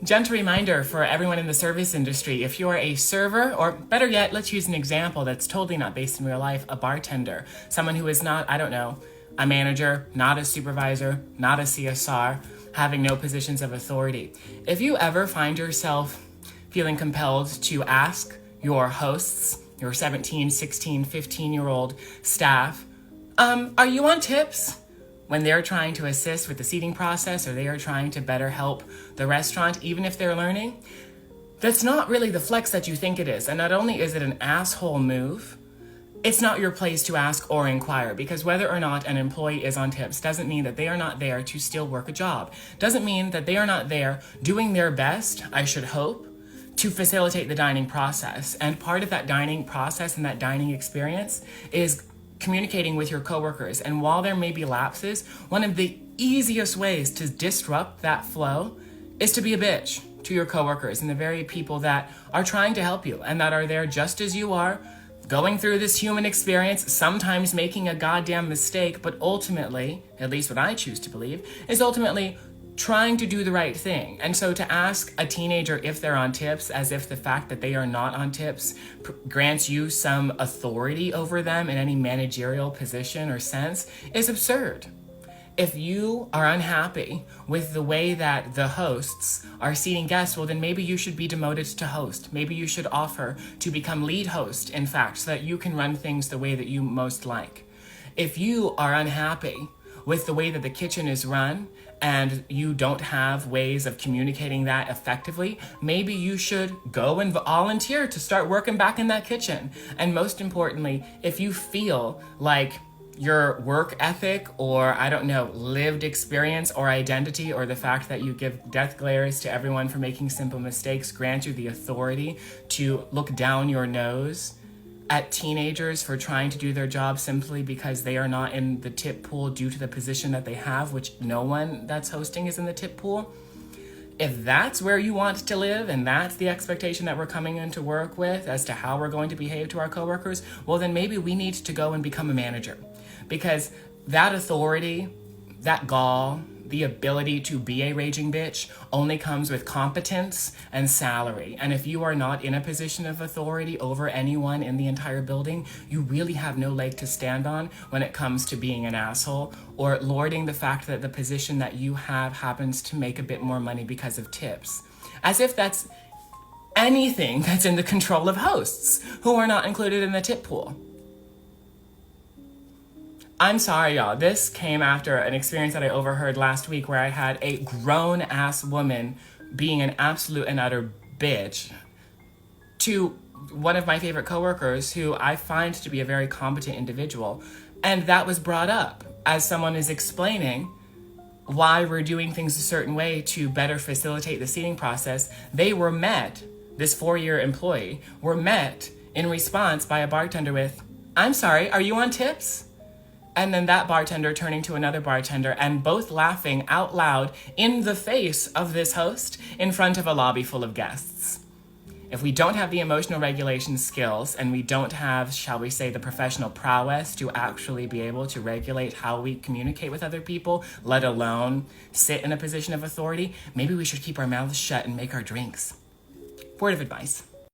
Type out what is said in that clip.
Gentle reminder for everyone in the service industry, if you're a server, or better yet, let's use an example that's totally not based in real life, a bartender, someone who is not, I don't know, a manager, not a supervisor, not a CSR, having no positions of authority. If you ever find yourself feeling compelled to ask your hosts, your 17, 16, 15-year-old staff, are you on tips? When they're trying to assist with the seating process or they are trying to better help the restaurant, even if they're learning, that's not really the flex that you think it is. And not only is it an asshole move, it's not your place to ask or inquire, because whether or not an employee is on tips doesn't mean that they are not there to still work a job. Doesn't mean that they are not there doing their best, I should hope, to facilitate the dining process. And part of that dining process and that dining experience is communicating with your coworkers. And while there may be lapses, one of the easiest ways to disrupt that flow is to be a bitch to your coworkers and the very people that are trying to help you and that are there just as you are, going through this human experience, sometimes making a goddamn mistake, but ultimately, at least what I choose to believe, is ultimately trying to do the right thing. And so to ask a teenager if they're on tips as if the fact that they are not on tips grants you some authority over them in any managerial position or sense is absurd. If you are unhappy with the way that the hosts are seating guests, well, then maybe you should be demoted to host. Maybe you should offer to become lead host, in fact, so that you can run things the way that you most like. If you are unhappy with the way that the kitchen is run and you don't have ways of communicating that effectively, maybe you should go and volunteer to start working back in that kitchen. And most importantly, if you feel like your work ethic or, I don't know, lived experience or identity or the fact that you give death glares to everyone for making simple mistakes grants you the authority to look down your nose at teenagers for trying to do their job simply because they are not in the tip pool due to the position that they have, which no one that's hosting is in the tip pool. If that's where you want to live and that's the expectation that we're coming into work with as to how we're going to behave to our coworkers, well, then maybe we need to go and become a manager, because that authority, that gall, the ability to be a raging bitch only comes with competence and salary. And if you are not in a position of authority over anyone in the entire building, you really have no leg to stand on when it comes to being an asshole or lording the fact that the position that you have happens to make a bit more money because of tips. As if that's anything that's in the control of hosts who are not included in the tip pool. I'm sorry, y'all. This came after an experience that I overheard last week where I had a grown-ass woman being an absolute and utter bitch to one of my favorite coworkers who I find to be a very competent individual. And that was brought up as someone is explaining why we're doing things a certain way to better facilitate the seating process. They were met, this 4-year employee, were met in response by a bartender with, "I'm sorry, are you on tips?" And then that bartender turning to another bartender and both laughing out loud in the face of this host in front of a lobby full of guests. If we don't have the emotional regulation skills and we don't have, shall we say, the professional prowess to actually be able to regulate how we communicate with other people, let alone sit in a position of authority, maybe we should keep our mouths shut and make our drinks. Word of advice.